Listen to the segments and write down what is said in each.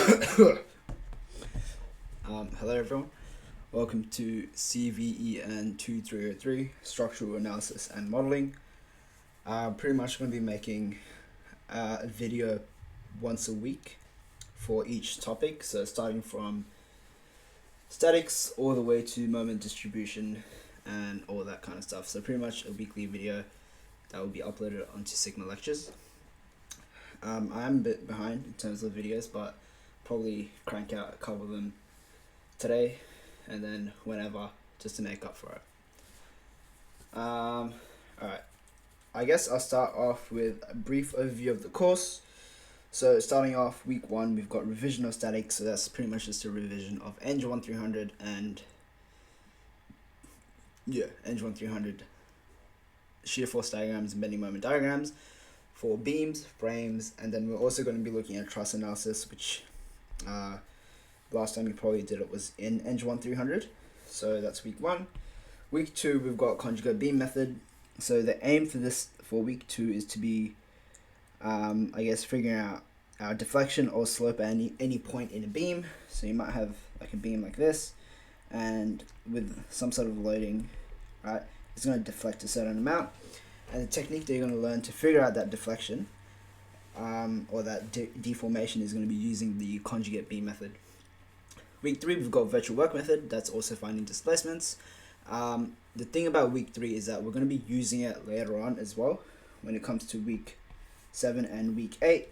Hello everyone, welcome to CVEN 2303 Structural Analysis and Modeling. Pretty much going to be making a video once a week for each topic, so starting from statics all the way to moment distribution and all that kind of stuff. So pretty much a weekly video that will be uploaded onto Sigma Lectures. I'm a bit behind in terms of videos, but probably crank out a couple of them today and then whenever, just to make up for it. Alright, I guess I'll start off with a brief overview of the course. So starting off week 1, we've got revision of statics, so that's pretty much just a revision of Eng 1300 and Eng 1300 shear force diagrams and bending moment diagrams for beams, frames, and then we're also going to be looking at truss analysis, which last time we probably did it was in Eng 1300. So that's week 1. Week 2, we've got conjugate beam method. So the aim for week 2 is to be, figuring out our deflection or slope at any point in a beam. So you might have like a beam like this, and with some sort of loading, right, it's going to deflect a certain amount. And the technique that you're going to learn to figure out that deflection or that deformation is going to be using the conjugate beam method. Week 3, we've got virtual work method. That's also finding displacements. The thing about week 3 is that we're going to be using it later on as well when it comes to week 7 and week 8.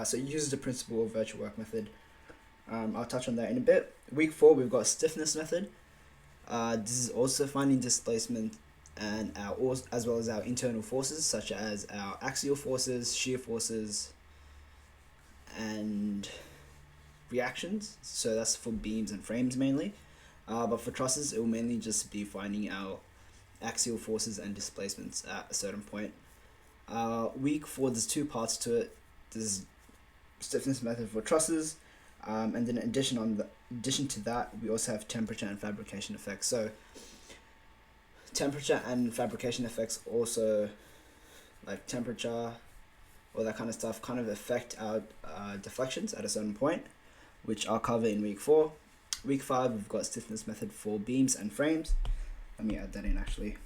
So it uses the principle of virtual work method. I'll touch on that in a bit. Week 4, we've got stiffness method. This is also finding displacement and as well as our internal forces, such as our axial forces, shear forces, and reactions. So that's for beams and frames mainly. But for trusses, it will mainly just be finding our axial forces and displacements at a certain point. Week 4, there's 2 parts to it. There's stiffness method for trusses, and then in addition to that, we also have temperature and fabrication effects. So temperature and fabrication effects also, like temperature, all that kind of stuff, kind of affect our deflections at a certain point, which I'll cover in week 4. Week 5, we've got stiffness method for beams and frames. Let me add that in actually.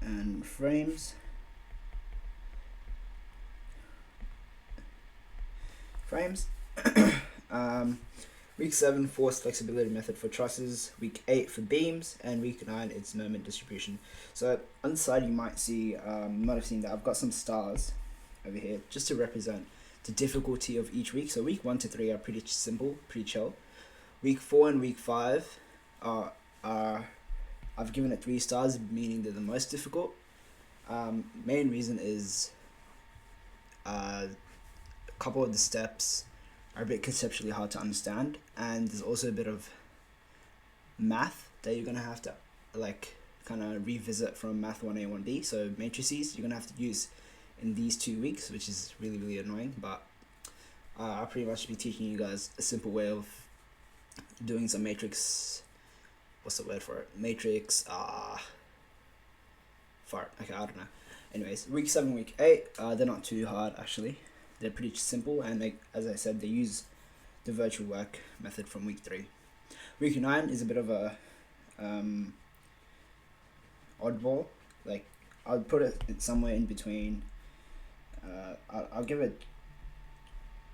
And frames. Week 7, force flexibility method for trusses. Week 8 for beams, and week 9 it's moment distribution. So on the side you might see, you might have seen that I've got some stars over here just to represent the difficulty of each week. So week 1 to 3 are pretty simple, pretty chill. Week 4 and week 5 are I've given it 3 stars, meaning they're the most difficult. Main reason is a couple of the steps are a bit conceptually hard to understand, and there's also a bit of math that you're gonna have to kind of revisit from Math 1A 1B. So matrices you're gonna have to use in these 2 weeks, which is really annoying, but I'll pretty much be teaching you guys a simple way of doing some matrix, what's the word for it, matrix, fart, okay, I don't know. Anyways, week 7, week 8, they're not too hard actually, they're pretty simple, and as I said, they use the virtual work method from week 3. Week 9 is a bit of a oddball, like I'll put it somewhere in between. I'll give it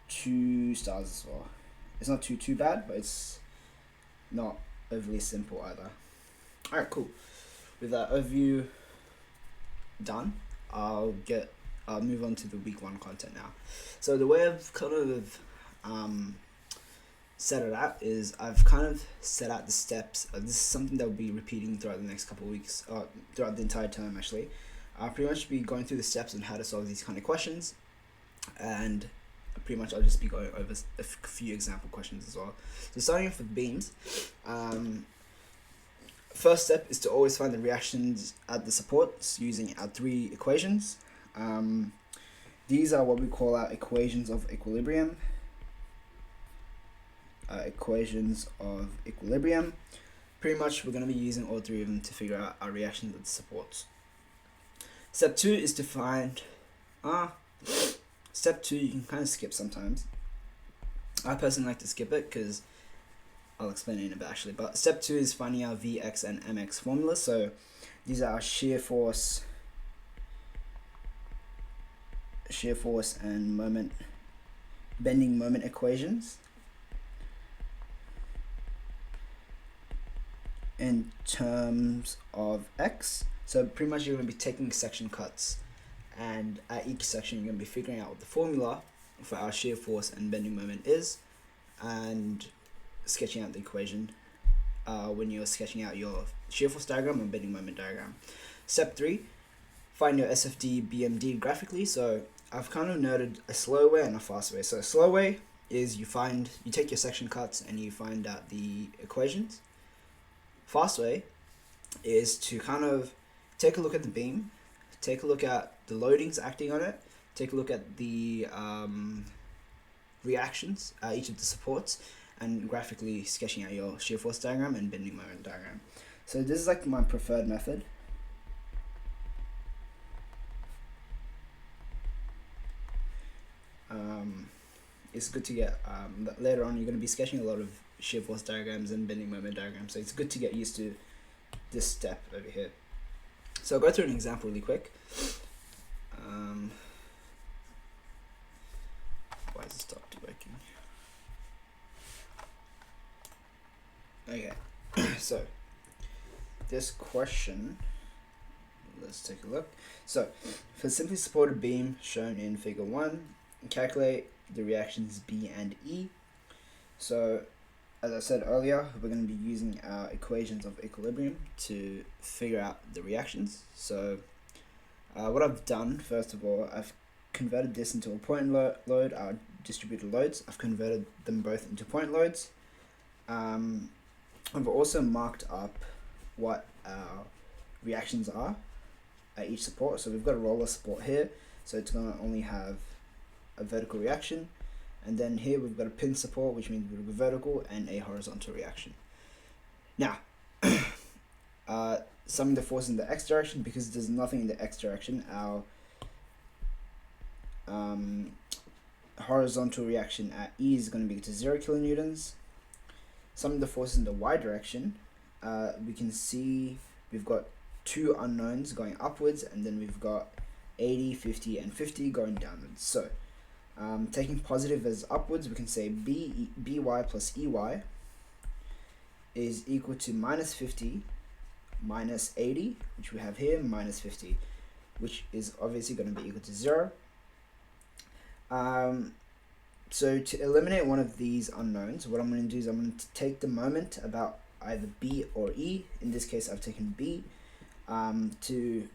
2 stars as well. It's not too bad, but it's not overly simple either. Alright, cool. With that overview done, I'll move on to the week 1 content now. So the way I've kind of set it out is I've kind of set out the steps. This is something that will be repeating throughout the next couple of weeks, throughout the entire term actually. I'll pretty much be going through the steps on how to solve these kind of questions, and pretty much I'll just be going over a few example questions as well. So starting off with beams, first step is to always find the reactions at the supports using our 3 equations. These are what we call our equations of equilibrium. Pretty much we're going to be using all 3 of them to figure out our reactions at the supports. Step 2 is to find Step 2 you can kind of skip sometimes. I personally like to skip it because I'll explain it in a bit actually. But step 2 is finding our Vx and Mx formulas. So these are our shear force and moment, bending moment equations in terms of x. So pretty much you're going to be taking section cuts, and at each section you're going to be figuring out what the formula for our shear force and bending moment is, and sketching out the equation when you're sketching out your shear force diagram and bending moment diagram. Step 3, find your SFD BMD graphically. So I've kind of noted a slow way and a fast way. So a slow way is you take your section cuts and you find out the equations. Fast way is to kind of take a look at the beam, take a look at the loadings acting on it, take a look at the reactions, each of the supports, and graphically sketching out your shear force diagram and bending moment diagram. So this is like my preferred method. It's good to get, later on you're going to be sketching a lot of shear force diagrams and bending moment diagrams, so it's good to get used to this step over here. So I'll go through an example really quick. Why has it stopped working? Okay, so this question, let's take a look. So for simply supported beam shown in figure 1, calculate the reactions B and E. So as I said earlier, we're going to be using our equations of equilibrium to figure out the reactions. So what I've done, first of all, I've converted this into a point load, our distributed loads. I've converted them both into point loads. I've also marked up what our reactions are at each support. So we've got a roller support here, so it's going to only have a vertical reaction, and then here we've got a pin support, which means we've got a vertical and a horizontal reaction. Now summing the force in the x direction, because there's nothing in the x direction, our horizontal reaction at E is going to be to 0 kilonewtons. Summing the forces in the y direction, we can see we've got two unknowns going upwards, and then we've got 80, 50, and 50 going downwards. So taking positive as upwards, we can say by plus ey is equal to minus 50 minus 80, which we have here, minus 50, which is obviously going to be equal to 0. So to eliminate one of these unknowns, what I'm going to do is I'm going to take the moment about either B or E. In this case, I've taken B to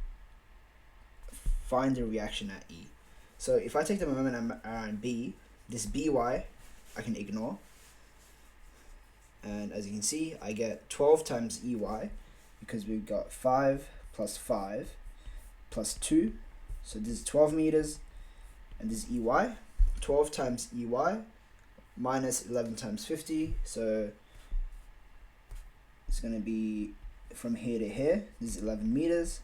find the reaction at E. So if I take the moment around B, this By I can ignore. And as you can see, I get 12 times Ey, because we've got 5 plus 5 plus 2. So this is 12 meters, and this is Ey. 12 times Ey minus 11 times 50. So it's going to be from here to here. This is 11 meters.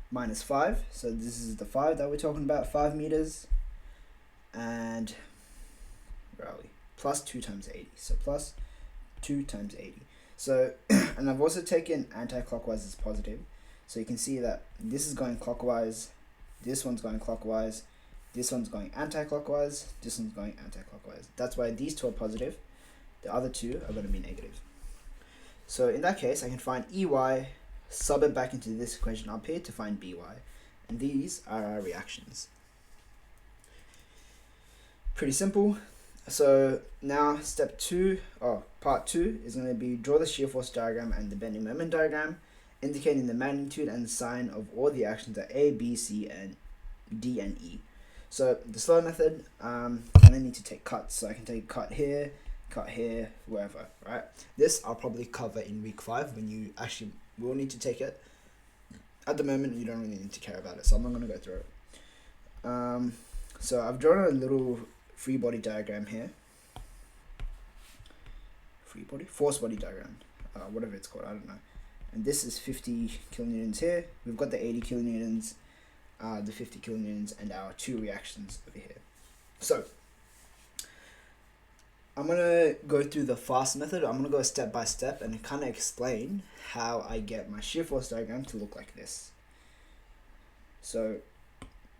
Minus 5, so this is the 5 that we're talking about, 5 meters, and where are we? Plus 2 times 80, so plus 2 times 80. So, and I've also taken anti-clockwise as positive, so you can see that this is going clockwise, this one's going clockwise, this one's going anti-clockwise, this one's going anti-clockwise. That's why these two are positive, the other two are going to be negative. So in that case, I can find Ey, sub it back into this equation up here to find By, and these are our reactions. Pretty simple. So now part 2 is going to be draw the shear force diagram and the bending moment diagram, indicating the magnitude and sign of all the actions at A, B, C, and D and E. So the slow method, I'm going to need to take cuts, so I can take cut here, wherever, right? This I'll probably cover in week 5 when you actually will need to take it. At the moment, you don't really need to care about it, so I'm not going to go through it. So I've drawn a little free body diagram here. Force body diagram, whatever it's called, I don't know. And this is 50 kilonewtons here. We've got the 80 kilonewtons the 50 kilonewtons and our two reactions over here. So I'm going to go through the fast method. I'm going to go step by step and kind of explain how I get my shear force diagram to look like this. So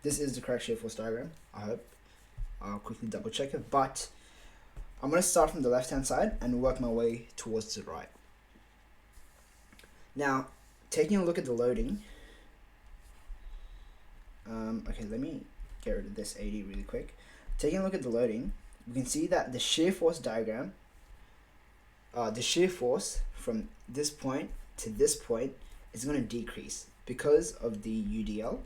this is the correct shear force diagram, I hope. I'll quickly double check it, but I'm going to start from the left hand side and work my way towards the right. Now, taking a look at the loading, okay, let me get rid of this 80 really quick. Taking a look at the loading, we can see that the shear force diagram, the shear force from this point to this point is going to decrease because of the UDL.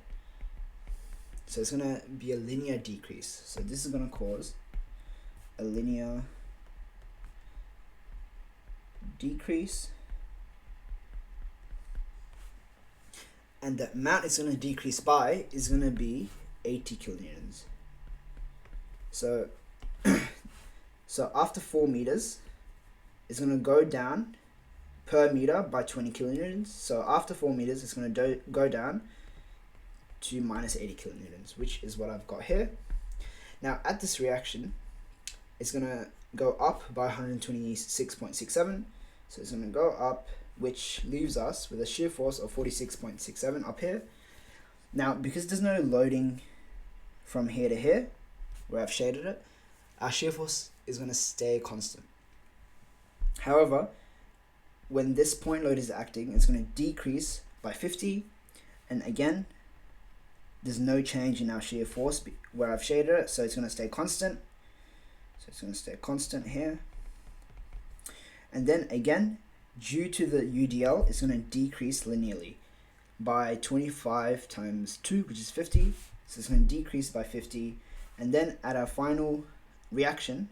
So it's going to be a linear decrease. So this is going to cause a linear decrease. And the amount it's going to decrease by is going to be 80 kilonewtons. So, so after 4 meters, it's going to go down per meter by 20 kilonewtons. So after 4 meters, it's going to go down to minus 80 kilonewtons, which is what I've got here. Now at this reaction, it's going to go up by 126.67. So it's going to go up, which leaves us with a shear force of 46.67 up here. Now, because there's no loading from here to here, where I've shaded it, our shear force is going to stay constant. However, when this point load is acting, it's going to decrease by 50, and again, there's no change in our shear force where I've shaded it, so it's going to stay constant. So it's going to stay constant here. And then again, due to the UDL, it's going to decrease linearly by 25 times 2, which is 50. So it's going to decrease by 50. And then at our final reaction,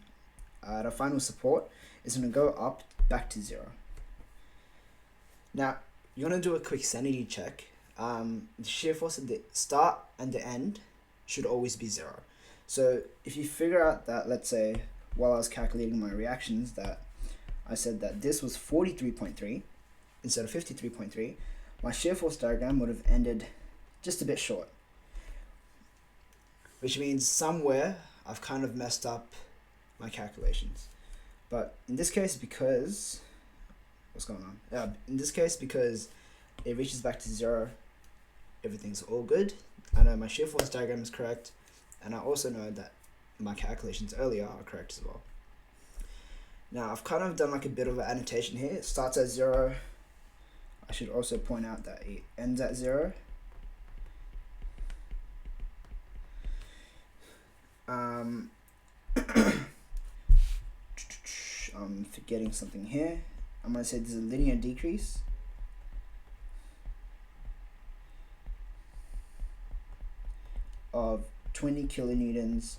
at our final support, it's going to go up back to 0. Now, you're going to do a quick sanity check. The shear force at the start and the end should always be 0. So if you figure out that, let's say, while I was calculating my reactions, that I said that this was 43.3 instead of 53.3, my shear force diagram would have ended just a bit short. Which means somewhere I've kind of messed up my calculations. But in this case, because, what's going on? In this case, because it reaches back to 0, everything's all good. I know my shear force diagram is correct, and I also know that my calculations earlier are correct as well. Now, I've kind of done like a bit of an annotation here. It starts at 0. I should also point out that it ends at 0. I'm forgetting something here. I'm going to say there's a linear decrease. Of 20 kilonewtons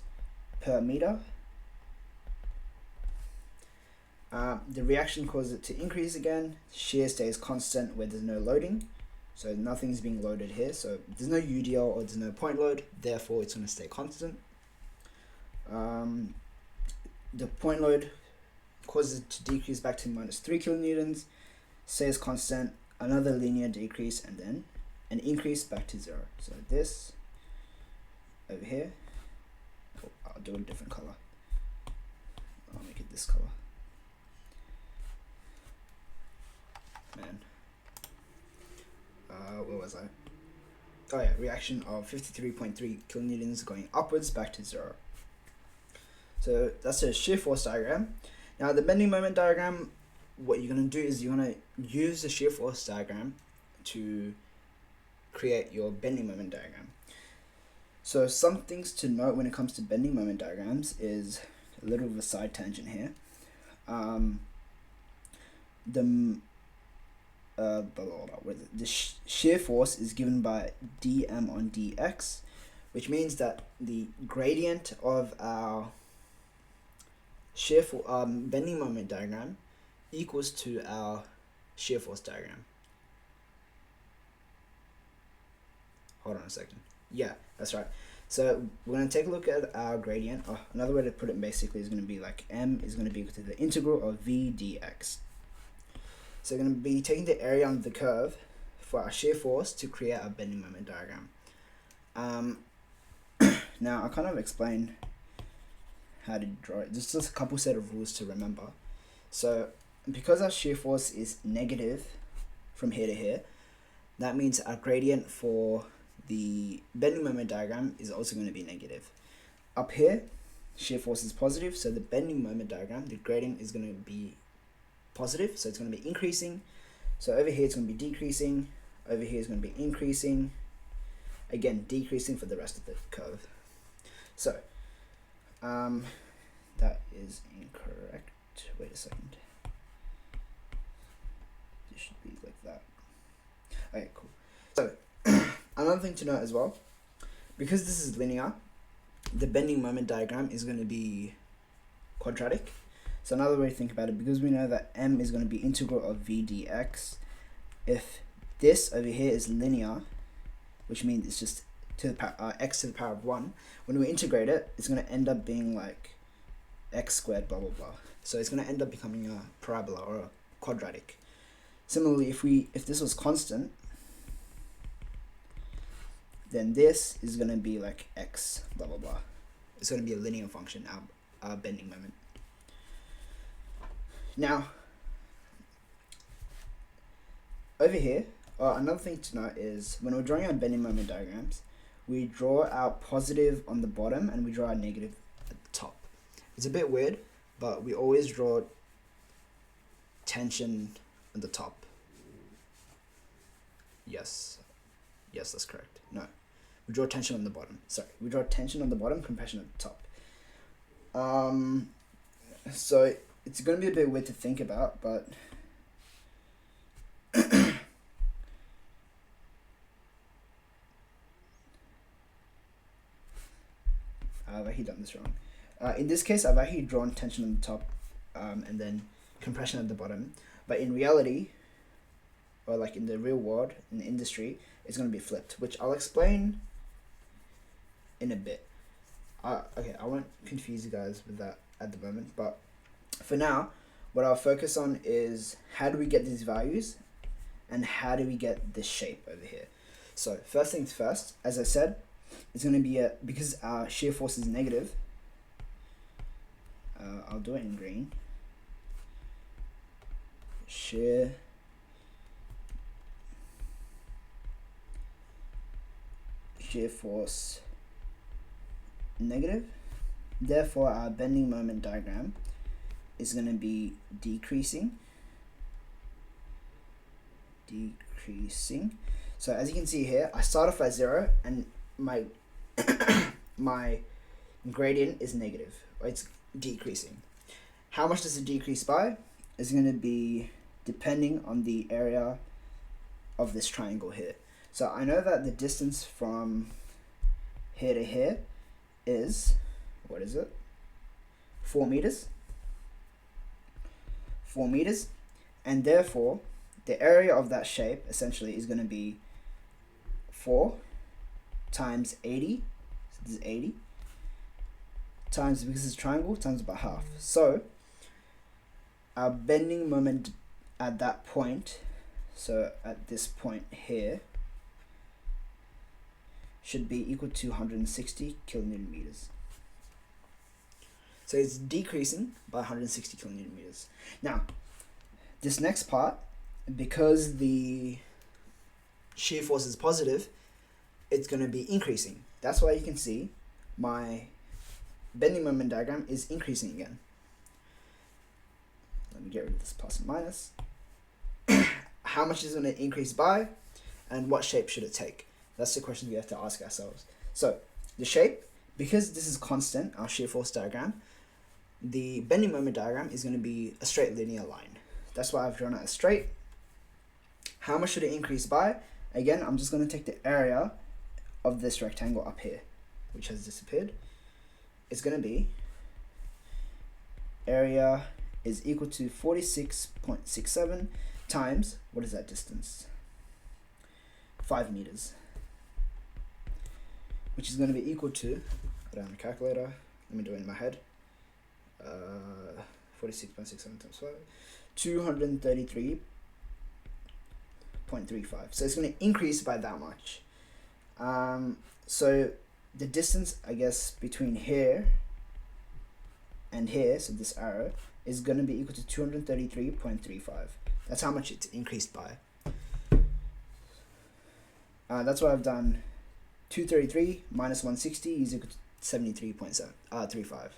per meter. The reaction causes it to increase again. Shear stays constant where there's no loading. So nothing's being loaded here. So there's no UDL or there's no point load. Therefore, it's going to stay constant. The point load causes it to decrease back to minus 3 kilonewtons. Stays constant. Another linear decrease and then an increase back to 0. So this over here. Oh, I'll do a different color. I'll make it this color. Man. Where was I? Oh yeah, reaction of 53.3 kilonewtons going upwards back to 0. So that's a shear force diagram. Now the bending moment diagram, what you're going to do is you're going to use the shear force diagram to create your bending moment diagram. So some things to note when it comes to bending moment diagrams is a little of a side tangent here. The shear force is given by dm on dx, which means that the gradient of our bending moment diagram equals to our shear force diagram. Hold on a second. Yeah, that's right. So we're going to take a look at our gradient. Another way to put it basically is going to be like m is going to be equal to the integral of v dx. So we're going to be taking the area under the curve for our shear force to create our bending moment diagram. Um, now, I kind of explain how to draw it. Just a couple set of rules to remember. So, because our shear force is negative from here to here, that means our gradient for the bending moment diagram is also going to be negative. Up here, shear force is positive, so the bending moment diagram, the gradient is going to be positive, so it's going to be increasing. So over here it's going to be decreasing, over here is going to be increasing, again decreasing for the rest of the curve. So that is incorrect. Wait a second. This should be like that. Okay, cool. So another thing to note as well, because this is linear, the bending moment diagram is going to be quadratic. So another way to think about it, because we know that m is going to be integral of v dx, if this over here is linear, which means it's just to the power, x to the power of 1, when we integrate it, it's going to end up being like x squared blah blah blah. So it's going to end up becoming a parabola or a quadratic. Similarly, if this was constant, then this is going to be like x blah blah blah. It's going to be a linear function, our bending moment. Now, over here, another thing to note is when we're drawing our bending moment diagrams, we draw our positive on the bottom and we draw our negative at the top. It's a bit weird, but we always draw tension at the top. Yes, that's correct. No, we draw tension on the bottom. Sorry, we draw tension on the bottom, compression at the top. So it's going to be a bit weird to think about, but I've actually done this wrong. In this case, I've actually drawn tension on the top and then compression at the bottom. But in reality, or like in the real world, in the industry, it's going to be flipped, which I'll explain in a bit. Okay, I won't confuse you guys with that at the moment, but for now, what I'll focus on is how do we get these values and how do we get this shape over here. So first things first, as I said, it's going to be because our shear force is negative, I'll do it in green. Shear force negative, therefore our bending moment diagram is going to be decreasing. So as you can see here, I start off at 0 and my my gradient is negative, or it's decreasing. How much does it decrease by? Is going to be depending on the area of this triangle here. So I know that the distance from here to here is, what is it? 4 meters. 4 meters. And therefore, the area of that shape essentially is going to be 4 times 80. So this is 80. Times, because it's a triangle, times by half. So our bending moment at that point, so at this point here, should be equal to 160 kilonewton meters. So it's decreasing by 160 kilonewton meters. Now, this next part, because the shear force is positive, it's going to be increasing. That's why you can see my bending moment diagram is increasing again. Let me get rid of this plus and minus. How much is it going to increase by, and what shape should it take? That's the question we have to ask ourselves. So the shape, because this is constant, our shear force diagram, the bending moment diagram is going to be a straight linear line. That's why I've drawn it as straight. How much should it increase by? Again, I'm just going to take the area of this rectangle up here, which has disappeared. It's going to be area is equal to 46.67 times, what is that distance? 5 meters. Which is going to be equal to, put down the calculator, let me do it in my head, 46.67 times 5, 233.35. So it's going to increase by that much. So the distance, I guess, between here and here, so this arrow, is going to be equal to 233.35. That's how much it's increased by. That's what I've done. 233 minus 160 is equal to 73.35.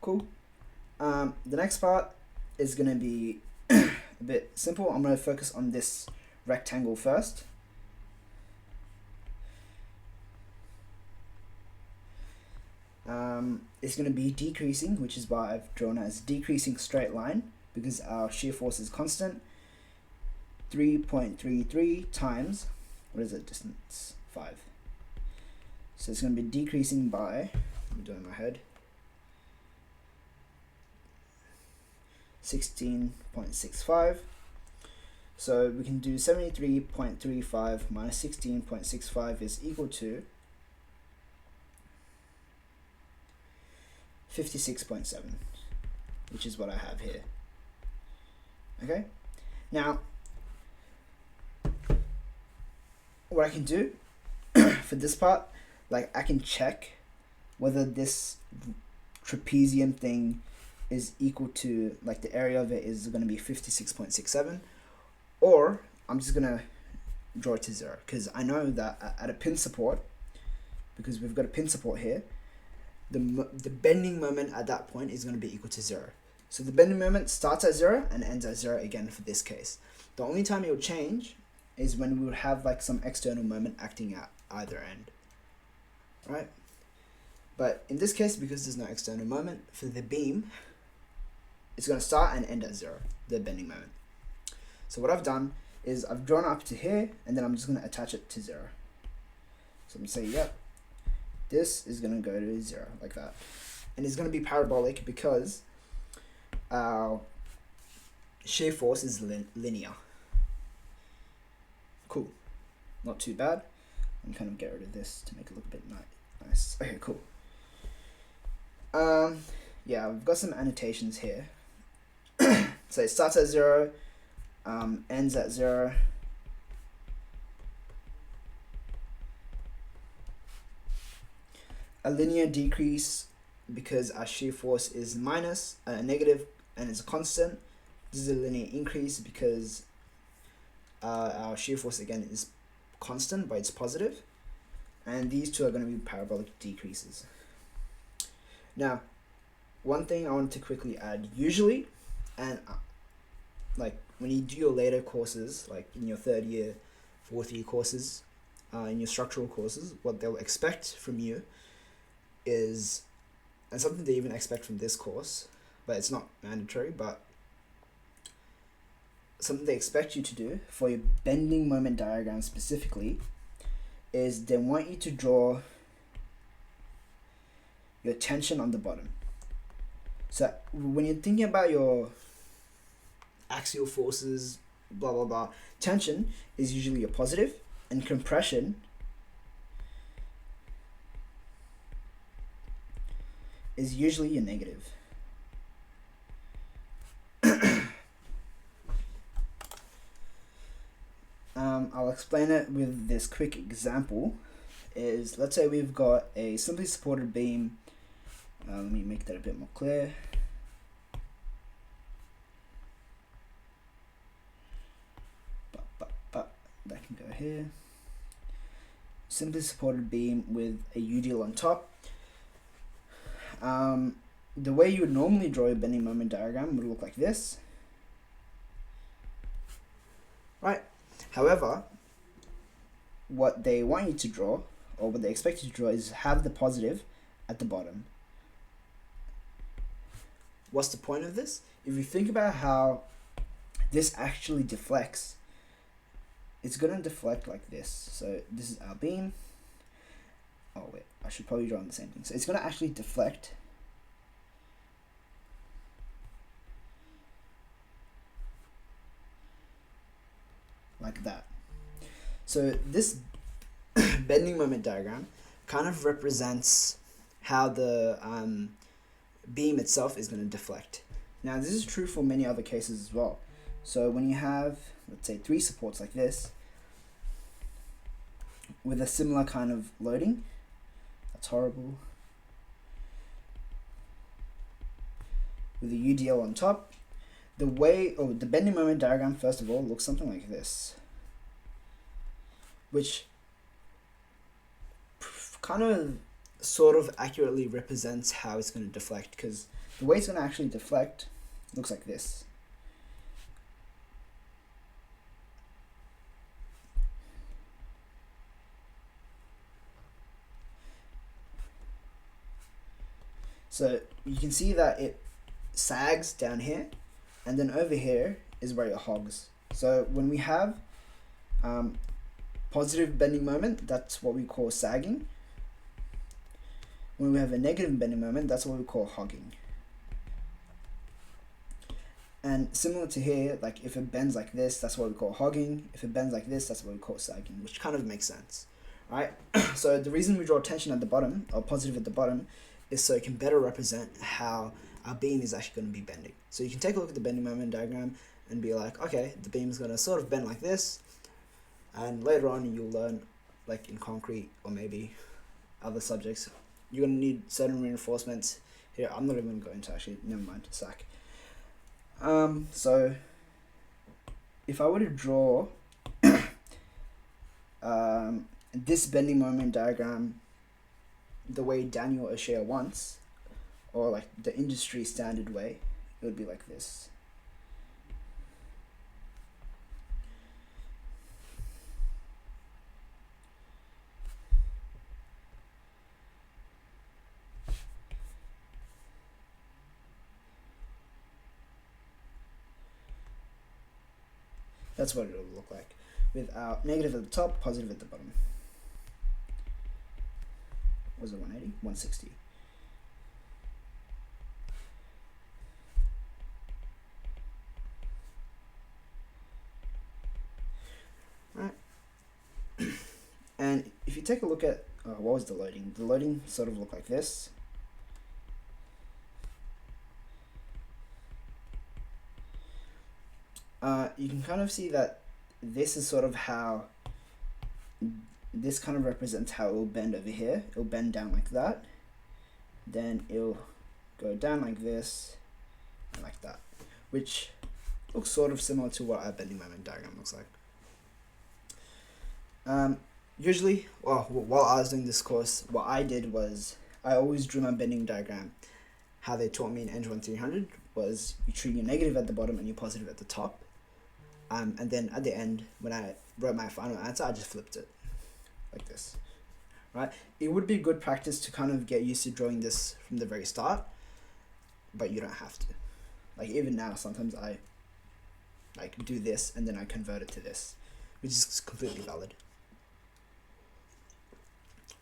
Cool. The next part is going to be a bit simple. I'm going to focus on this rectangle first. It's going to be decreasing, which is why I've drawn as decreasing straight line, because our shear force is constant. 3.33 times, what is it, distance 5. So it's going to be decreasing by, I'm doing my head, 16.65. So we can do 73.35 minus 16.65 is equal to 56.7, which is what I have here. Okay, now what I can do for this part, like I can check whether this trapezium thing is equal to, like the area of it is going to be 56.67, or I'm just going to draw it to 0, because I know that at a pin support, because we've got a pin support here, the bending moment at that point is going to be equal to 0. So the bending moment starts at 0 and ends at 0 again for this case. The only time it will change is when we would have like some external moment acting at either end, right? But in this case, because there's no external moment for the beam, it's going to start and end at 0, the bending moment. So what I've done is I've drawn up to here, and then I'm just going to attach it to 0. So I'm going to say, yep, this is going to go to 0, like that. And it's going to be parabolic because our shear force is linear. Cool. Not too bad. I'm kind of get rid of this to make it look a bit nice. Okay, cool. Yeah, I've got some annotations here. So it starts at 0, ends at 0. A linear decrease because our shear force is negative and it's a constant. This is a linear increase because our shear force again is constant, but it's positive. And these two are going to be parabolic decreases. Now, one thing I want to quickly add, usually, and like when you do your later courses, like in your 3rd year, 4th year courses, in your structural courses, what they'll expect from you is, and something they even expect from this course, but it's not mandatory, but something they expect you to do for your bending moment diagram specifically is they want you to draw your tension on the bottom. So when you're thinking about your axial forces, blah blah blah, tension is usually a positive, and compression is usually a negative. I'll explain it with this quick example. Is, let's say we've got a simply supported beam. Let me make that a bit more clear. That can go here. Simply supported beam with a UDL on top. The way you would normally draw a bending moment diagram would look like this, right? However, what they want you to draw, or what they expect you to draw, is have the positive at the bottom. What's the point of this? If you think about how this actually deflects, it's going to deflect like this. So this is our beam. Oh wait, I should probably draw on the same thing. So it's going to actually deflect like that. So this bending moment diagram kind of represents how the beam itself is going to deflect. Now this is true for many other cases as well. So when you have, let's say, 3 supports like this, with a similar kind of loading. That's horrible. With the UDL on top. The bending moment diagram, first of all, looks something like this, which kind of sort of accurately represents how it's going to deflect, because the way it's going to actually deflect looks like this. So you can see that it sags down here, and then over here is where it hogs. So when we have positive bending moment, that's what we call sagging. When we have a negative bending moment, that's what we call hogging. And similar to here, like if it bends like this, that's what we call hogging. If it bends like this, that's what we call sagging, which kind of makes sense, right? So the reason we draw tension at the bottom, or positive at the bottom, is so it can better represent how our beam is actually going to be bending. So you can take a look at the bending moment diagram and be like, okay, the beam is going to sort of bend like this, and later on you'll learn, like in concrete or maybe other subjects, you're going to need certain reinforcements. Here, I'm not even going to go into, actually, never mind, sack. So if I were to draw this bending moment diagram the way Daniel O'Shea wants, or like the industry standard way, it would be like this. That's what it will look like, with our negative at the top, positive at the bottom. Was it 180? 160. Right. And if you take a look at what was the loading? The loading sort of looked like this. You can kind of see that this is sort of how, this kind of represents how it will bend over here. It'll bend down like that, then it'll go down like this, and like that, which looks sort of similar to what our bending moment diagram looks like. Usually, well, while I was doing this course, what I did was I always drew my bending diagram. How they taught me in Eng 1300 was you treat your negative at the bottom and your positive at the top. And then at the end, when I wrote my final answer, I just flipped it like this, right? It would be good practice to kind of get used to drawing this from the very start, but you don't have to. Like even now, sometimes I like do this and then I convert it to this, which is completely valid.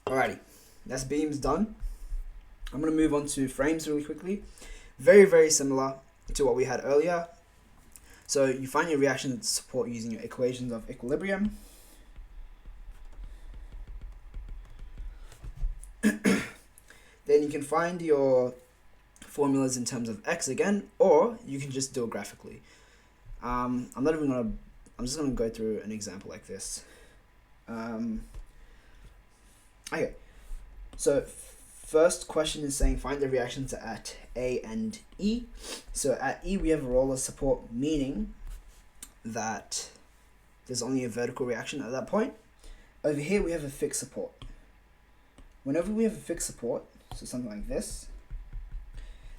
Alrighty, that's beams done. I'm gonna move on to frames really quickly. Very, very similar to what we had earlier. So you find your reaction to support using your equations of equilibrium. Then you can find your formulas in terms of x again, or you can just do it graphically. I'm just gonna go through an example like this. Okay, so first question is saying find the reactions at A and E. So at E we have a roller support, meaning that there's only a vertical reaction at that point. Over here we have a fixed support. Whenever we have a fixed support, so something like this,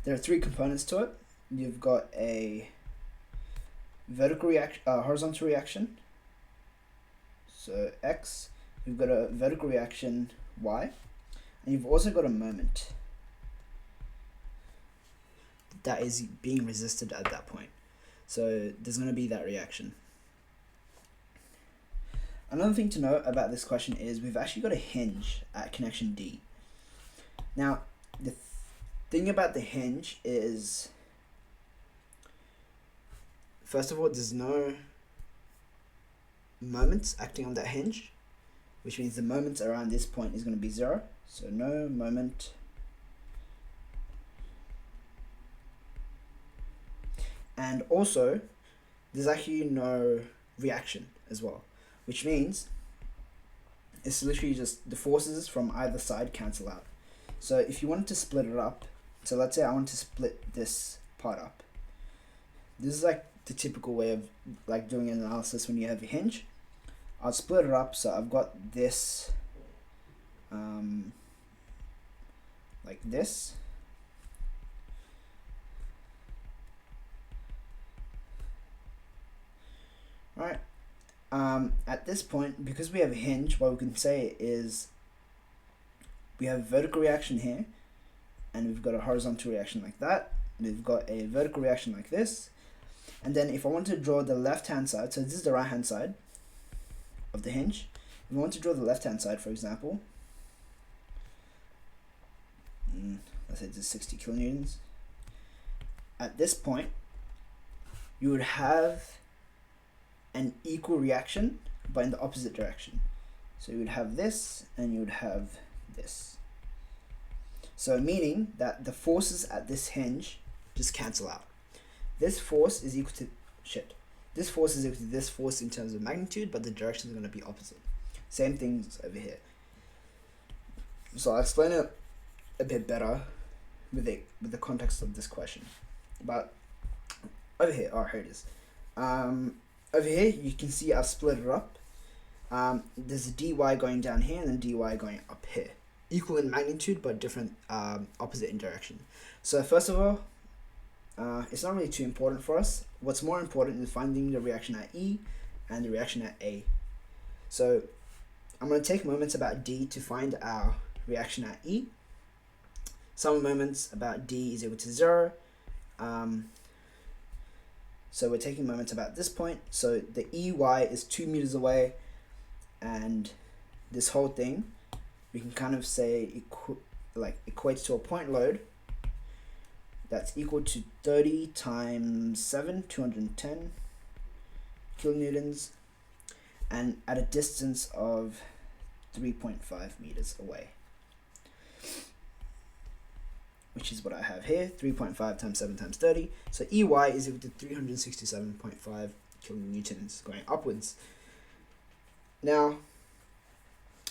there are three components to it. You've got a vertical reaction, horizontal reaction, so X. You've got a vertical reaction, Y, and you've also got a moment that is being resisted at that point. So there's going to be that reaction. Another thing to note about this question is we've actually got a hinge at connection D. Now, the thing about the hinge is, first of all, there's no moments acting on that hinge, which means the moment around this point is going to be 0. So no moment. And also, there's actually no reaction as well, which means it's literally just the forces from either side cancel out. So if you wanted to split it up, so let's say I want to split this part up. This is like the typical way of like doing an analysis when you have a hinge. I'll split it up, so I've got this like this. Alright. At this point, because we have a hinge, what we can say is we have a vertical reaction here, and we've got a horizontal reaction like that. We've got a vertical reaction like this. And then if I want to draw the left-hand side, so this is the right-hand side of the hinge. If I want to draw the left-hand side, for example, let's say this is 60 kilonewtons. At this point, you would have an equal reaction, but in the opposite direction. So you would have this, and you would have this. So meaning that the forces at this hinge just cancel out. This force is equal to, this force is equal to this force in terms of magnitude, but the direction is going to be opposite. Same things over here. So I'll explain it a bit better with the context of this question. But over here, oh, here it is. Over here, you can see I've split it up. There's a dy going down here and then dy going up here. Equal in magnitude, but different, opposite in direction. So first of all, it's not really too important for us. What's more important is finding the reaction at E and the reaction at A. So I'm going to take moments about D to find our reaction at E. Some moments about D is equal to 0. So we're taking moments about this point. So the EY is 2 meters away, and this whole thing we can kind of say equates to a point load that's equal to 30 times 7, 210 kilonewtons, and at a distance of 3.5 meters away, which is what I have here, 3.5 times 7 times 30. So EY is equal to 367.5 kilonewtons going upwards. Now,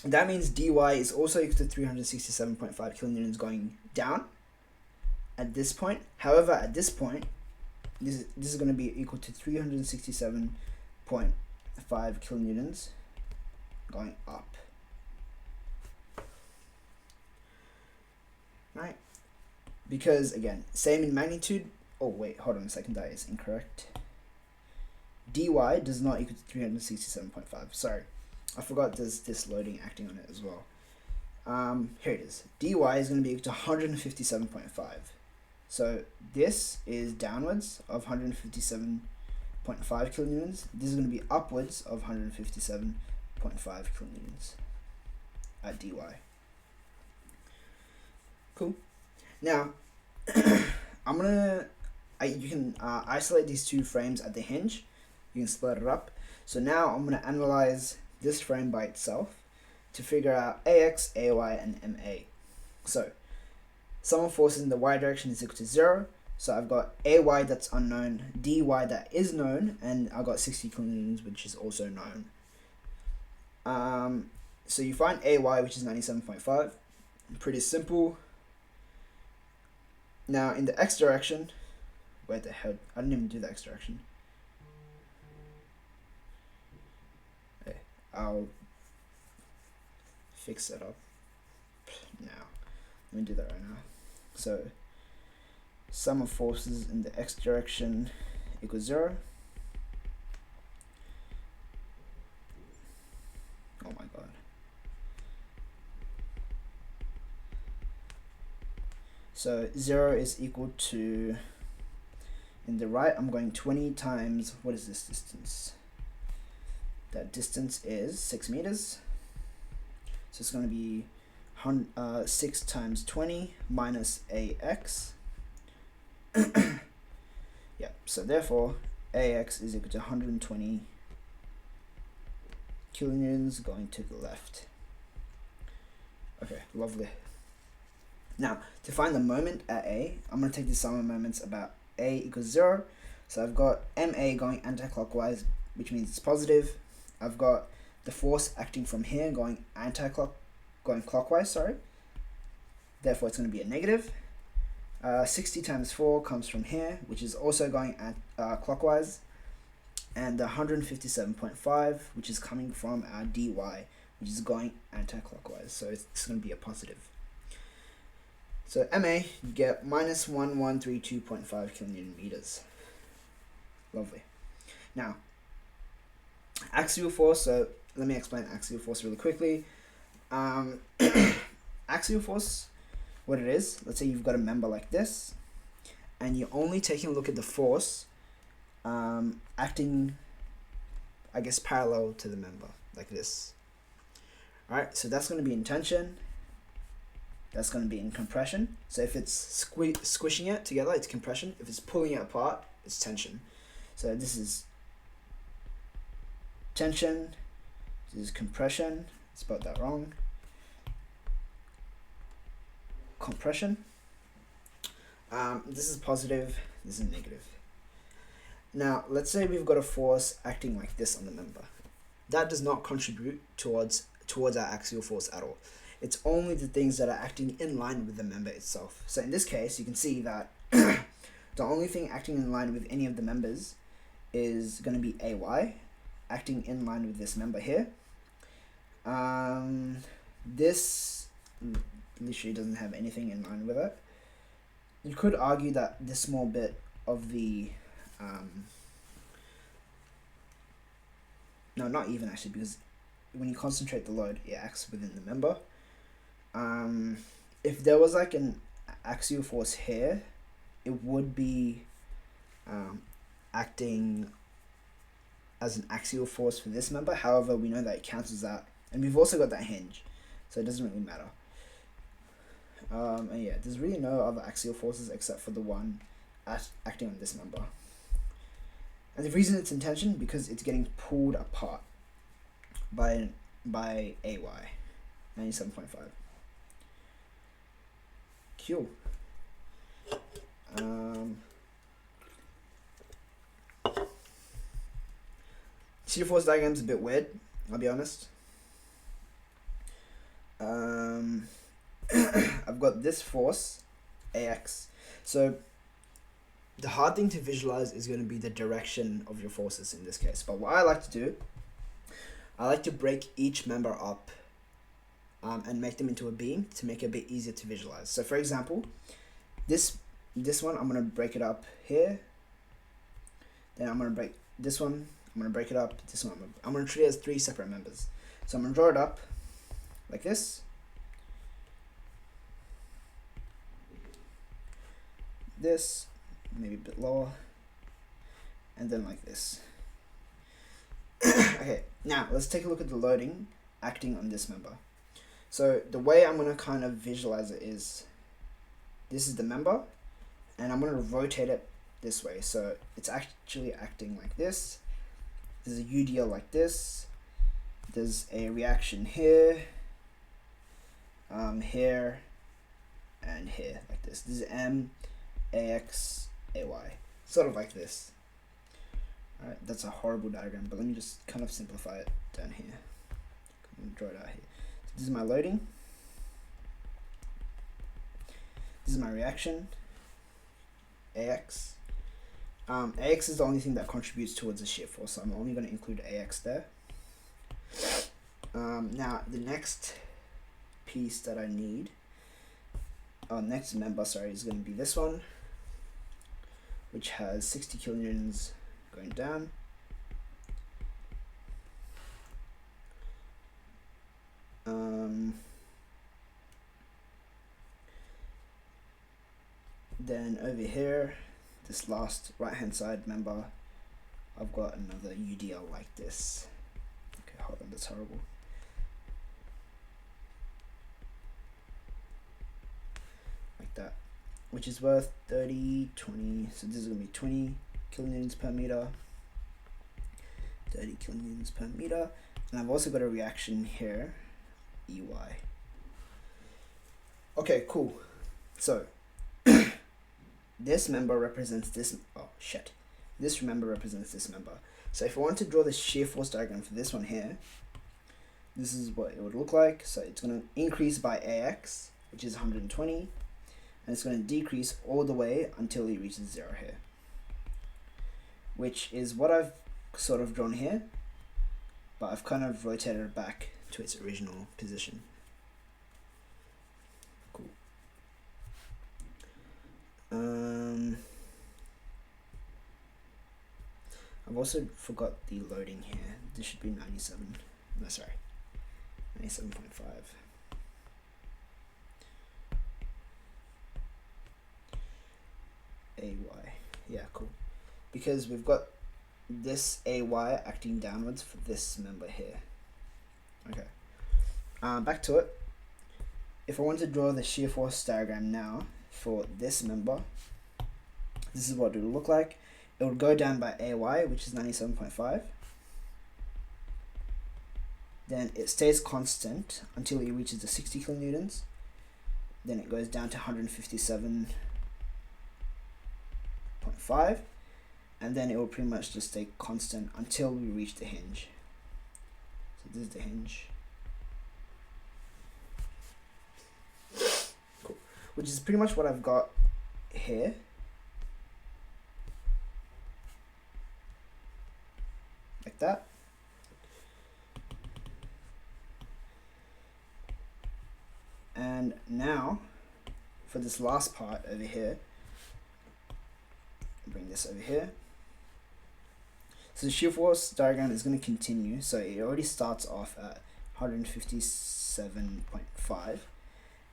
that means dy is also equal to 367.5 kilonewtons going down at this point. However, at this point, this is going to be equal to 367.5 kilonewtons going up. Right? Because, again, same in magnitude. Oh, wait, hold on a second, that is incorrect. dy does not equal to 367.5. Sorry, I forgot there's this loading acting on it as well. Here it is. dy is going to be equal to 157.5. So this is downwards of 157.5 kilonewtons. This is going to be upwards of 157.5 kilonewtons at dy. Cool. Now, you can isolate these two frames at the hinge. You can split it up. So now I'm going to analyze this frame by itself to figure out AX, AY, and MA. So, sum of forces in the y direction is equal to 0. So I've got AY that's unknown, dy that is known, and I've got 60 kilonewtons, which is also known. So you find AY, which is 97.5. Pretty simple. Now in the x direction, where the hell? I didn't even do the x direction. Okay, I'll fix that up now. Let me do that right now. So sum of forces in the x direction equals 0. Oh my god. So 0 is equal to, in the right, I'm going 20 times, what is this distance? That distance is 6 meters. So it's going to be 6 times 20 minus AX. Yeah, so therefore AX is equal to 120 kilonewtons going to the left. Okay, lovely. Now, to find the moment at A, I'm going to take the sum of moments about A equals 0. So I've got MA going anti-clockwise, which means it's positive. I've got the force acting from here going clockwise, sorry. Therefore, it's going to be a negative. 60 times 4 comes from here, which is also going clockwise. And the 157.5, which is coming from our dy, which is going anti-clockwise. So it's going to be a positive. So MA, you get minus 1132.5 kilonewton meters. Lovely. Now, axial force. So let me explain axial force really quickly. Axial force, what it is, let's say you've got a member like this, and you're only taking a look at the force acting, I guess, parallel to the member, like this. Alright, so that's going to be in tension. That's going to be in compression. So if it's squishing it together, it's compression. If it's pulling it apart, it's tension. So this is tension. This is compression. I spelled that wrong. Compression. This is positive. This is negative. Now, let's say we've got a force acting like this on the member. That does not contribute towards our axial force at all. It's only the things that are acting in line with the member itself. So in this case, you can see that the only thing acting in line with any of the members is going to be AY, acting in line with this member here. This literally doesn't have anything in line with it. You could argue that this small bit of the no, not even actually, because when you concentrate the load, it acts within the member. If there was like an axial force here, it would be acting as an axial force for this member. However, we know that it cancels out, and we've also got that hinge, so it doesn't really matter. And yeah, there's really no other axial forces except for the one acting on this member. And the reason it's in tension, because it's getting pulled apart by AY, 97.5. Cool. Shear force diagram's a bit weird, I'll be honest. I've got this force, AX. So the hard thing to visualize is going to be the direction of your forces in this case. But what I like to do, I like to break each member up and make them into a beam to make it a bit easier to visualize. So for example, this one, I'm going to break it up here. Then I'm going to break this one. I'm going to break it up. This one, I'm going to treat it as 3 separate members. So I'm going to draw it up like this. This, maybe a bit lower, and then like this. Okay, now let's take a look at the loading acting on this member. So the way I'm going to kind of visualize it is, this is the member, and I'm going to rotate it this way. So it's actually acting like this. There's a UDL like this. There's a reaction here, here, and here, like this. This is M, AX, AY, sort of like this. Alright, that's a horrible diagram, but let me just kind of simplify it down here. I'm gonna draw it out here. So this is my loading. This is my reaction, AX. AX is the only thing that contributes towards the shear force, so I'm only going to include AX there. Now, the next piece that I need, next member, sorry, is going to be this one, which has 60 kilonewtons going down. Then over here, this last right hand side member, I've got another UDL like this. Okay, hold on, that's horrible. Like that, which is worth 30, 20, so this is going to be 20 kilonewtons per meter, 30 kilonewtons per meter, and I've also got a reaction here, EY. Okay, cool. So this member represents this, this member represents this member. So if I want to draw the shear force diagram for this one here, this is what it would look like. So it's going to increase by AX, which is 120, and it's going to decrease all the way until it reaches 0 here, which is what I've sort of drawn here, but I've kind of rotated it back to its original position. Cool. I've also forgot the loading here. This should be 97. No, sorry, 97.5. AY. Yeah, cool. Because we've got this AY acting downwards for this member here. Okay. Back to it. If I want to draw the shear force diagram now for this member, this is what it would look like. It would go down by AY, which is 97.5. Then it stays constant until it reaches the 60 kilonewtons. Then it goes down to 157.5. And then it will pretty much just stay constant until we reach the hinge. So this is the hinge. Cool. Which is pretty much what I've got here. Like that. And now, for this last part over here, bring this over here. So the shear force diagram is going to continue. So it already starts off at 157.5,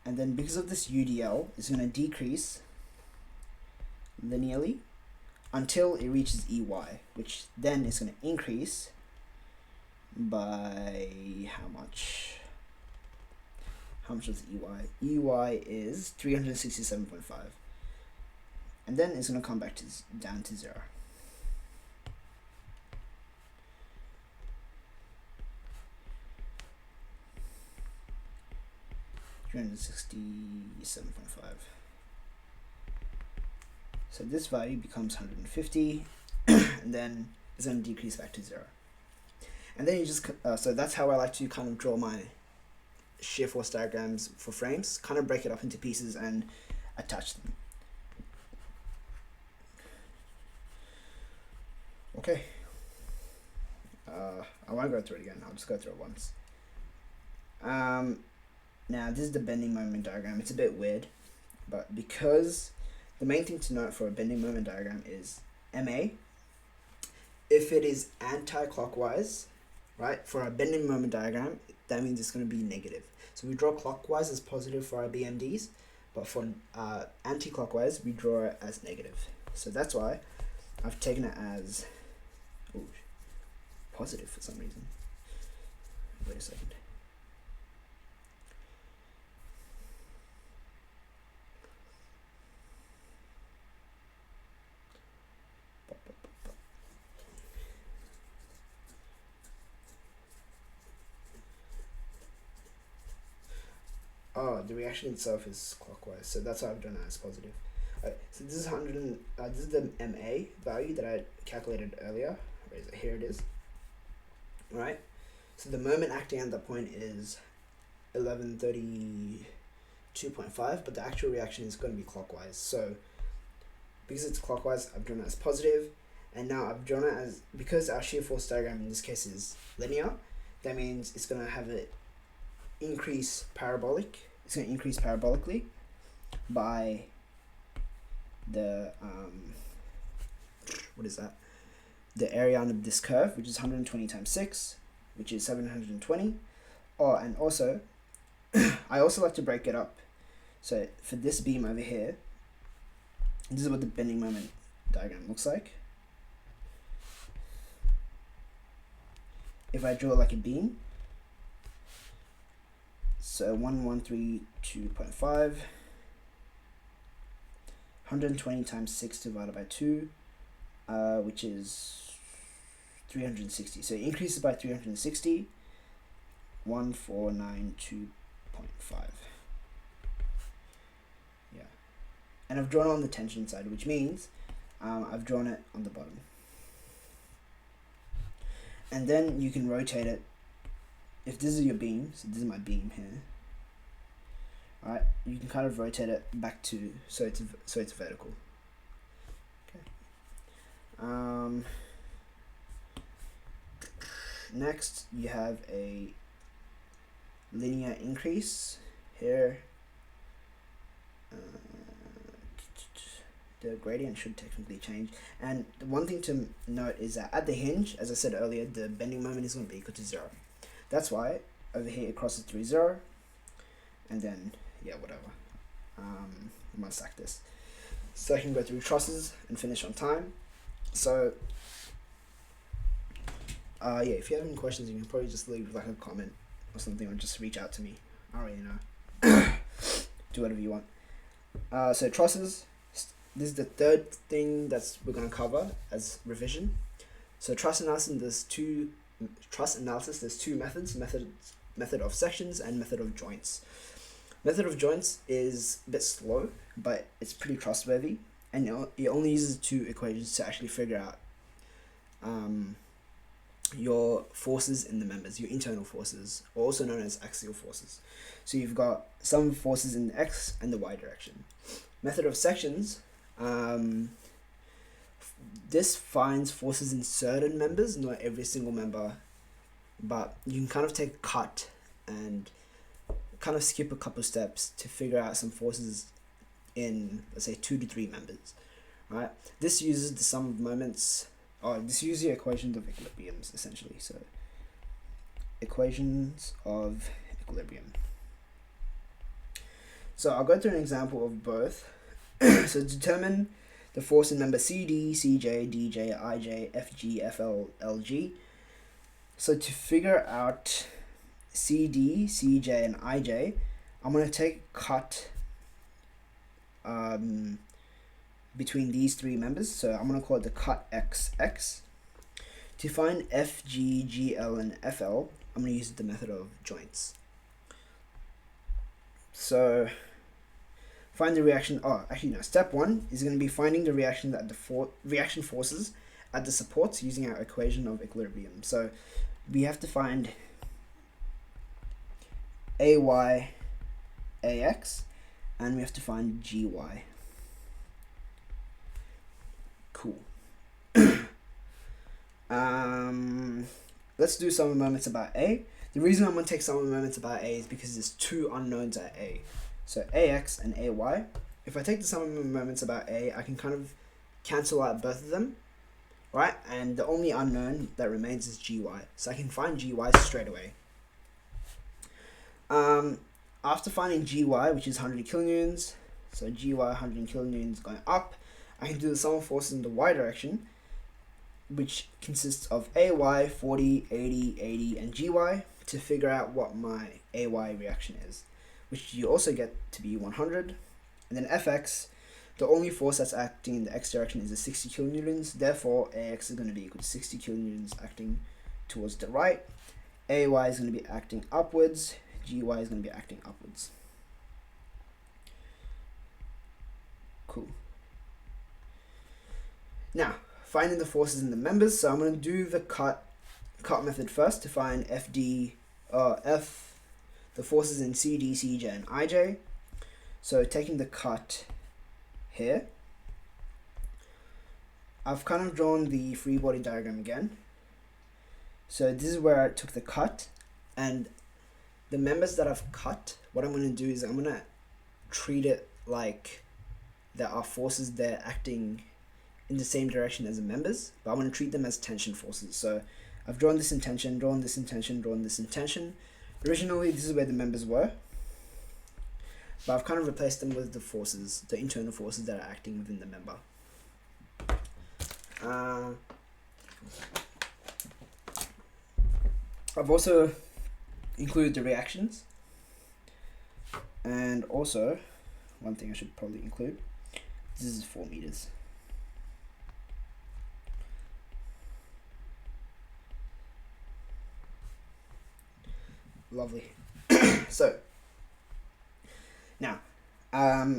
and then because of this UDL, it's going to decrease linearly until it reaches EY, which then is going to increase by how much? How much is EY? EY is 367.5, and then it's going to come back to down to 0. $367.5. So this value becomes 150, and then it's going to decrease back to 0. And then you just so that's how I like to kind of draw my shear force diagrams for frames. Kind of break it up into pieces and attach them. Okay. I won't go through it again. I'll just go through it once. Now this is the bending moment diagram. It's a bit weird, but because the main thing to note for a bending moment diagram is MA. If it is anti-clockwise, right, for a bending moment diagram, that means it's going to be negative. So we draw clockwise as positive for our BMDs, but for anti-clockwise, we draw it as negative. So that's why I've taken it as positive for some reason. Wait a second. Oh, the reaction itself is clockwise, so that's why I've done it as positive. So this is this is the MA value that I calculated earlier. Where is it? Here it is. All right. So the moment acting at that point is 1132.5, but the actual reaction is going to be clockwise. So because it's clockwise, I've drawn it as positive, and now I've drawn it as, because our shear force diagram in this case is linear, that means it's going to have an increase parabolic. It's going to increase parabolically by the what is that? The area under this curve, which is 120 times 6, which is 720. Oh, and also, I also like to break it up. So for this beam over here, this is what the bending moment diagram looks like. If I draw like a beam, so 1132.5, 120 times 6 divided by 2, which is 360. So it increases by 360, 1492.5. Yeah. And I've drawn it on the tension side, which means I've drawn it on the bottom. And then you can rotate it if this is your beam, so this is my beam here, alright, you can kind of rotate it back to so it's vertical. Okay. Next, you have a linear increase here. The gradient should technically change, and the one thing to note is that at the hinge, as I said earlier, the bending moment is going to be equal to 0. That's why over here it crosses through 0, and then yeah, whatever. I'm gonna sack this so I can go through trusses and finish on time. So yeah, if you have any questions, you can probably just leave like a comment or something, or just reach out to me. I don't really know. Do whatever you want. So trusses. This is the third thing we're gonna cover as revision. So truss analysis. There's two methods: method of sections and method of joints. Method of joints is a bit slow, but it's pretty trustworthy, and it only uses two equations to actually figure out your forces in the members, your internal forces, or also known as axial forces. So you've got some forces in the x and the y direction. Method of sections, this finds forces in certain members, not every single member, but you can kind of take a cut and kind of skip a couple steps to figure out some forces in, let's say, 2 to 3 members, right? This uses the sum of moments, or this uses the equations of equilibriums, essentially. So equations of equilibrium. So I'll go through an example of both. So determine the force in member CD, CJ, DJ, IJ, FG, FL, LG. So to figure out CD, CJ, and IJ, I'm going to take a cut between these three members. So I'm going to call it the cut XX. To find FG, GL, and FL, I'm going to use the method of joints. So find the reaction. Oh, actually no. Step 1 is going to be finding the reaction at the reaction forces at the supports using our equation of equilibrium. So we have to find AY, AX, and we have to find GY. Cool. Let's do some moments about A. The reason I'm going to take some moments about A is because there's two unknowns at A. So AX and AY. If I take the sum of moments about A, I can kind of cancel out both of them, right? And the only unknown that remains is GY. So I can find GY straight away. After finding GY, which is 100 kilonewtons, so GY 100 kilonewtons going up, I can do the sum of forces in the Y direction, which consists of AY, 40, 80, 80, and GY, to figure out what my AY reaction is, which you also get to be 100. And then FX, the only force that's acting in the X direction is the 60 kilonewtons, therefore AX is going to be equal to 60 kilonewtons acting towards the right. AY is going to be acting upwards, GY is going to be acting upwards. Cool. Now, finding the forces in the members. So I'm going to do the cut method first to find the forces in CD, CJ, and IJ. So taking the cut here, I've kind of drawn the free body diagram again. So this is where I took the cut, and the members that I've cut, what I'm going to do is I'm going to treat it like there are forces there acting in the same direction as the members, but I'm going to treat them as tension forces. So I've drawn this in tension, drawn this in tension, drawn this in tension. Originally, this is where the members were, but I've kind of replaced them with the forces, the internal forces that are acting within the member. I've also included the reactions, and also one thing I should probably include, this is 4 meters. Lovely. So now,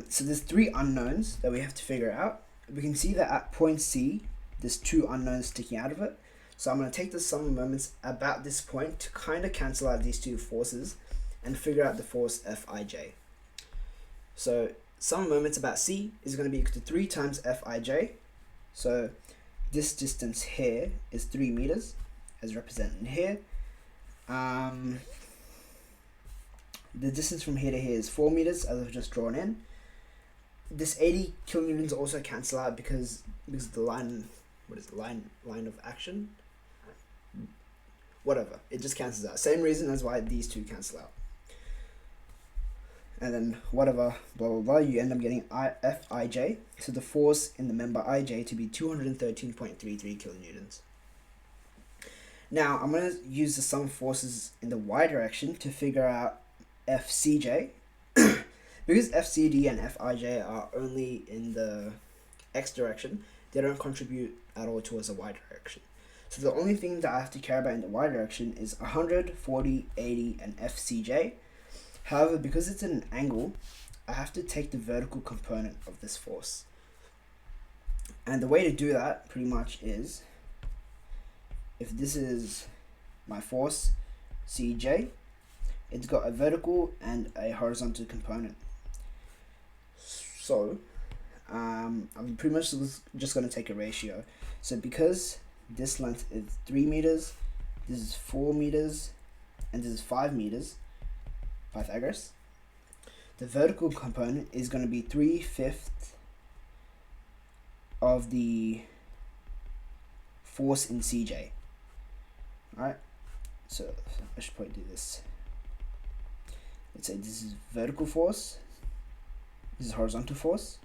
so there's 3 unknowns that we have to figure out. We can see that at point C, there's 2 unknowns sticking out of it. So I'm going to take the sum of moments about this point to kind of cancel out these two forces and figure out the force Fij. So sum of moments about C is going to be equal to 3 times Fij. So this distance here is 3 meters, as represented here. The distance from here to here is 4 meters, as I've just drawn in. This 80 kilonewtons also cancel out because the line, line of action? Whatever, it just cancels out. Same reason as why these two cancel out. And then whatever, blah blah blah, you end up getting Fij, so the force in the member Ij to be 213.33 kilonewtons. Now I'm going to use the sum of forces in the y direction to figure out Fcj. Because Fcd and Fij are only in the x direction, they don't contribute at all towards the y direction. So the only thing that I have to care about in the y direction is 100, 40, 80, and Fcj. However, because it's an angle, I have to take the vertical component of this force. And the way to do that pretty much is, if this is my force, Cj, it's got a vertical and a horizontal component. So, I'm pretty much just going to take a ratio. So because this length is 3 meters, this is 4 meters, and this is 5 meters, Pythagoras, the vertical component is going to be 3/5 of the force in Cj. Alright, so I should probably do this. Let's say this is vertical force, this is horizontal force,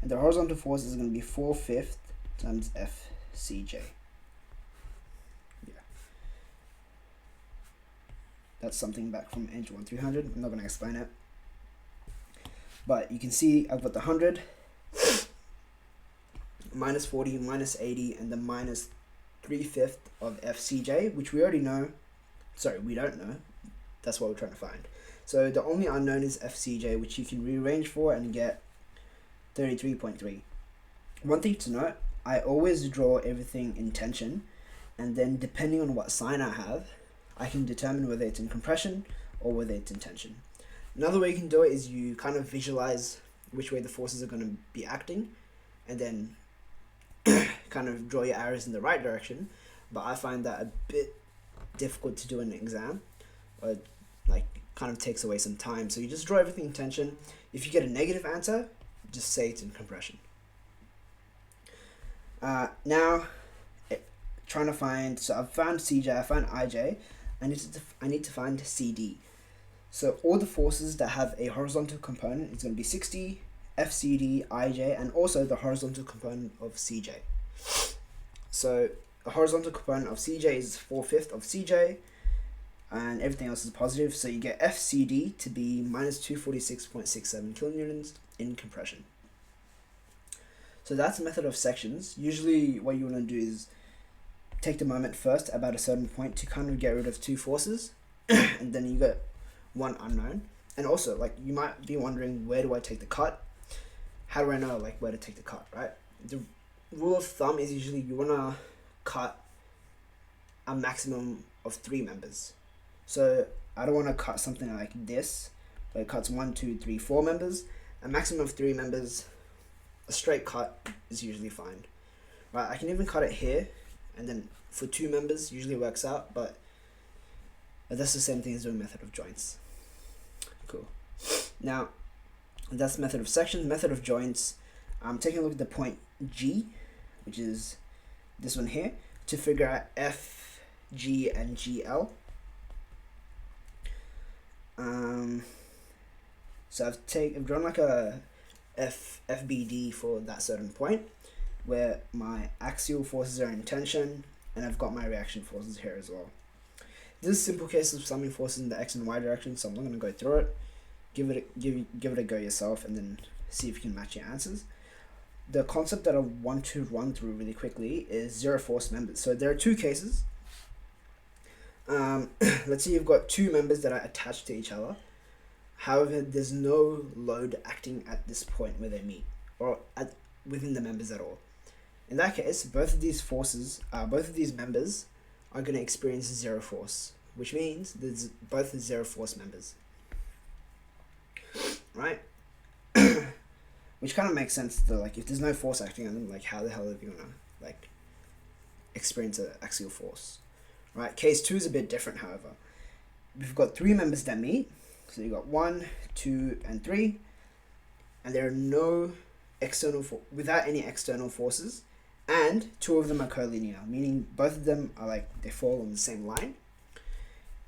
and the horizontal force is going to be 4/5 times Fcj. Yeah, that's something back from Angel 1300. I'm not going to explain it, but you can see I've got the 100, minus 40, minus 80, and the minus 3/5 of Fcj, which we already know. Sorry, we don't know. That's what we're trying to find. So the only unknown is Fcj, which you can rearrange for and get 33.3. One thing to note, I always draw everything in tension, and then depending on what sign I have, I can determine whether it's in compression or whether it's in tension. Another way you can do it is you kind of visualize which way the forces are going to be acting, and then kind of draw your arrows in the right direction. But I find that a bit difficult to do in an exam, or like kind of takes away some time. So you just draw everything in tension. If you get a negative answer, just say it's in compression. Now, trying to find, so I've found Cj, I found Ij, I need to find Cd. So all the forces that have a horizontal component is going to be 60, Fcd, Ij, and also the horizontal component of Cj. So the horizontal component of Cj is 4/5 of Cj, and everything else is positive, so you get Fcd to be minus 246.67 kilonewtons in compression. So that's the method of sections. Usually what you want to do is take the moment first about a certain point to kind of get rid of two forces, and then you get one unknown. And also, like, you might be wondering, where do I take the cut? How do I know, like, where to take the cut, right? The rule of thumb is usually you want to cut a maximum of 3 members. So I don't want to cut something like this, but it cuts 1, 2, 3, 4 members. A maximum of 3 members, a straight cut is usually fine. Right, I can even cut it here, and then for 2 members usually works out, but that's the same thing as doing method of joints. Cool. Now, that's the method of sections. Method of joints, I'm taking a look at the point G, which is this one here, to figure out F, G, and GL. So I've drawn like a FBD for that certain point, where my axial forces are in tension, and I've got my reaction forces here as well. This is a simple case of summing forces in the x and y direction, so I'm not going to go through it. Give it a go yourself, and then see if you can match your answers. The concept that I want to run through really quickly is zero force members. So there are 2 cases. Let's say you've got 2 members that are attached to each other. However, there's no load acting at this point where they meet, or within the members at all. In that case, both of these members are going to experience zero force, which means there's both zero force members, right? Which kind of makes sense though. Like, if there's no force acting on them, like, how the hell are they gonna like experience an axial force, right? Case 2 is a bit different, however. We've got 3 members that meet, so you got 1, 2, and 3, and there are no without any external forces, and 2 of them are collinear, meaning both of them are like they fall on the same line.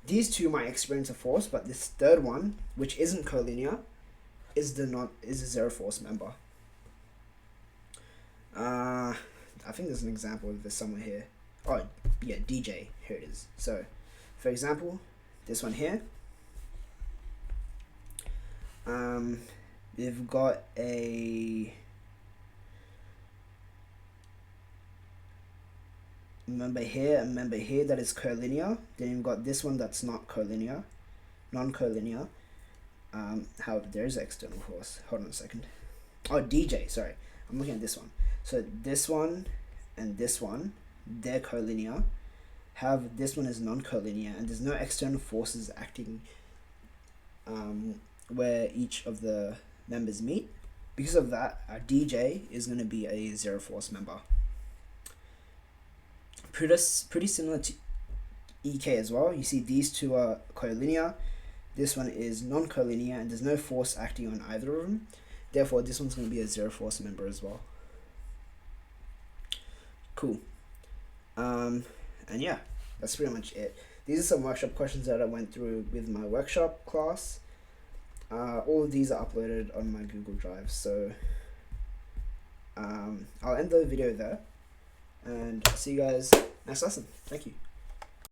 These 2 might experience a force, but this third one, which isn't collinear, is a zero force member. I think there's an example of this somewhere here. Oh yeah, DJ, here it is. So for example, this one here, we've got a member here that is collinear. Then you've got this one that's not collinear, non-collinear. However, there is external force. Hold on a second. Oh, DJ, sorry. I'm looking at this one. So this one and this one, they're collinear. However, this one is non-collinear, and there's no external forces acting where each of the members meet. Because of that, our DJ is going to be a zero force member. Pretty similar to EK as well. You see these 2 are collinear. This one is non-collinear, and there's no force acting on either of them. Therefore, this one's going to be a zero force member as well. Cool. And yeah, that's pretty much it. These are some workshop questions that I went through with my workshop class. All of these are uploaded on my Google Drive, so I'll end the video there, and I'll see you guys next lesson. Thank you.